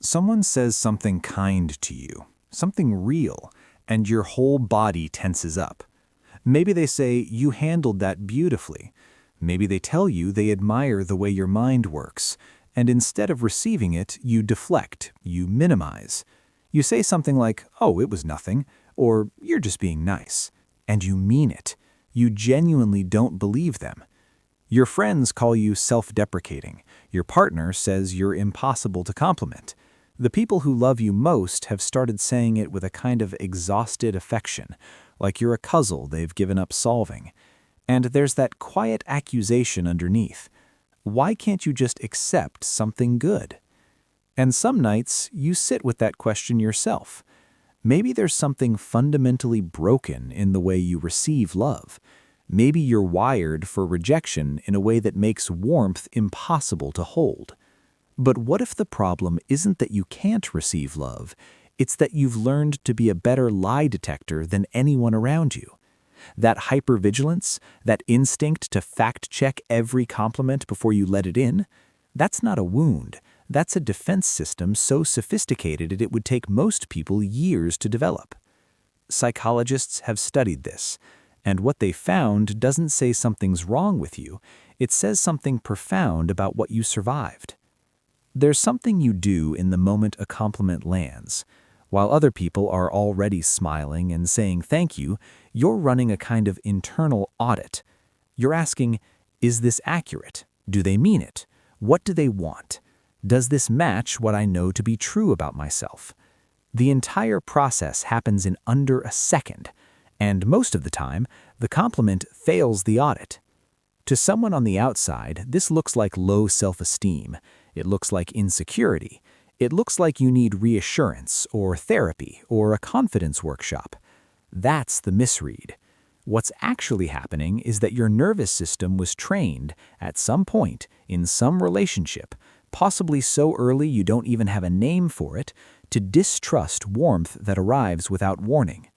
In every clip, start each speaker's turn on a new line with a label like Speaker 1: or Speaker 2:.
Speaker 1: Someone says something kind to you, something real, and your whole body tenses up. Maybe they say, "You handled that beautifully." Maybe they tell you they admire the way your mind works, and instead of receiving it, you deflect, you minimize. You say something like, "Oh, it was nothing," or "You're just being nice." And you mean it. You genuinely don't believe them. Your friends call you self-deprecating. Your partner says you're impossible to compliment. The people who love you most have started saying it with a kind of exhausted affection, like you're a puzzle they've given up solving. And there's that quiet accusation underneath. Why can't you just accept something good? And some nights, you sit with that question yourself. Maybe there's something fundamentally broken in the way you receive love. Maybe you're wired for rejection in a way that makes warmth impossible to hold. But what if the problem isn't that you can't receive love, it's that you've learned to be a better lie detector than anyone around you? That hypervigilance, that instinct to fact-check every compliment before you let it in, that's not a wound. That's a defense system so sophisticated it would take most people years to develop. Psychologists have studied this, and what they found doesn't say something's wrong with you, it says something profound about what you survived. There's something you do in the moment a compliment lands. While other people are already smiling and saying thank you, you're running a kind of internal audit. You're asking, is this accurate? Do they mean it? What do they want? Does this match what I know to be true about myself? The entire process happens in under a second, and most of the time, the compliment fails the audit. To someone on the outside, this looks like low self-esteem. It looks like insecurity. It looks like you need reassurance or therapy or a confidence workshop. That's the misread. What's actually happening is that your nervous system was trained at some point in some relationship, possibly so early you don't even have a name for it, to distrust warmth that arrives without warning.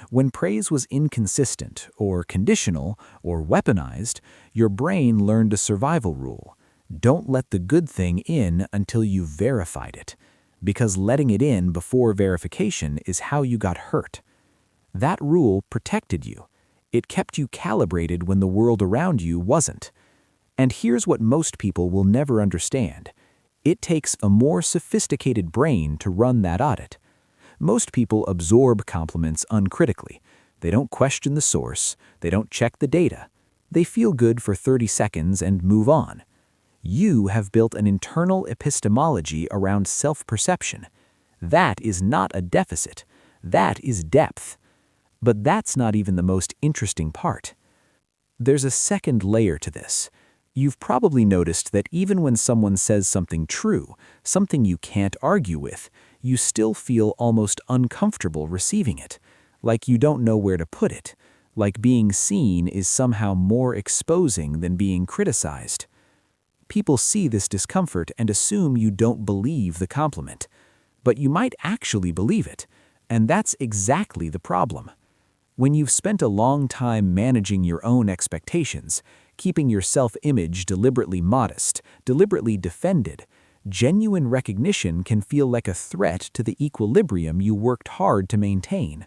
Speaker 1: When praise was inconsistent or conditional or weaponized, your brain learned a survival rule. Don't let the good thing in until you've verified it, because letting it in before verification is how you got hurt. That rule protected you. It kept you calibrated when the world around you wasn't. And here's what most people will never understand. It takes a more sophisticated brain to run that audit. Most people absorb compliments uncritically. They don't question the source. They don't check the data. They feel good for 30 seconds and move on. You have built an internal epistemology around self-perception. That is not a deficit. That is depth. But that's not even the most interesting part. There's a second layer to this. You've probably noticed that even when someone says something true, something you can't argue with, you still feel almost uncomfortable receiving it, like you don't know where to put it, like being seen is somehow more exposing than being criticized. People see this discomfort and assume you don't believe the compliment, but you might actually believe it, and that's exactly the problem. When you've spent a long time managing your own expectations, keeping your self-image deliberately modest, deliberately defended, genuine recognition can feel like a threat to the equilibrium you worked hard to maintain.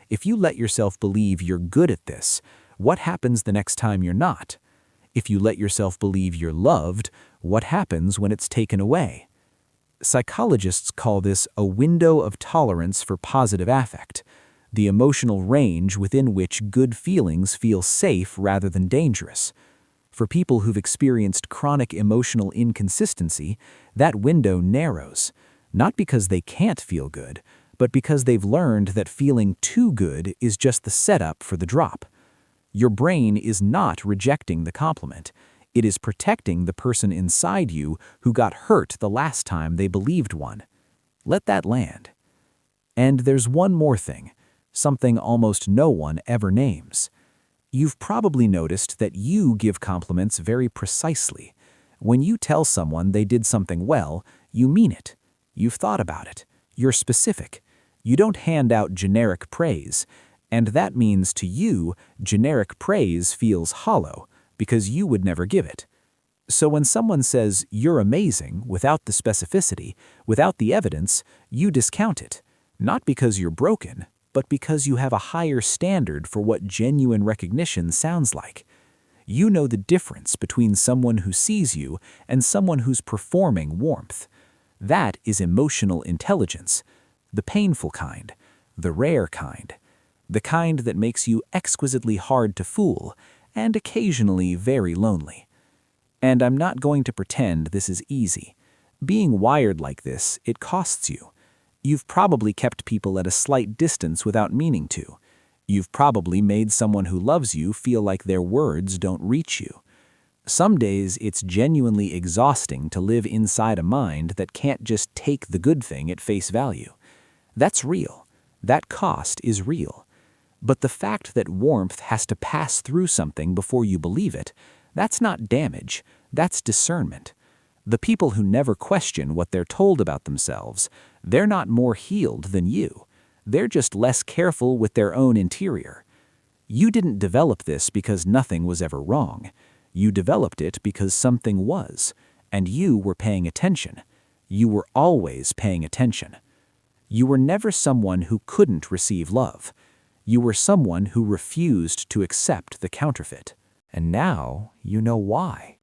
Speaker 1: If you let yourself believe you're good at this, what happens the next time you're not? If you let yourself believe you're loved, what happens when it's taken away? Psychologists call this a window of tolerance for positive affect, the emotional range within which good feelings feel safe rather than dangerous. For people who've experienced chronic emotional inconsistency, that window narrows, not because they can't feel good, but because they've learned that feeling too good is just the setup for the drop. Your brain is not rejecting the compliment. It is protecting the person inside you who got hurt the last time they believed one. Let that land. And there's one more thing, something almost no one ever names. You've probably noticed that you give compliments very precisely. When you tell someone they did something well, you mean it. You've thought about it. You're specific. You don't hand out generic praise. And that means to you, generic praise feels hollow because you would never give it. So when someone says you're amazing without the specificity, without the evidence, you discount it, not because you're broken, but because you have a higher standard for what genuine recognition sounds like. You know the difference between someone who sees you and someone who's performing warmth. That is emotional intelligence, the painful kind, the rare kind, the kind that makes you exquisitely hard to fool and occasionally very lonely. And I'm not going to pretend this is easy. Being wired like this, it costs you. You've probably kept people at a slight distance without meaning to. You've probably made someone who loves you feel like their words don't reach you. Some days it's genuinely exhausting to live inside a mind that can't just take the good thing at face value. That's real. That cost is real. But the fact that warmth has to pass through something before you believe it, that's not damage, that's discernment. The people who never question what they're told about themselves, they're not more healed than you. They're just less careful with their own interior. You didn't develop this because nothing was ever wrong. You developed it because something was, and you were paying attention. You were always paying attention. You were never someone who couldn't receive love. You were someone who refused to accept the counterfeit. And now you know why.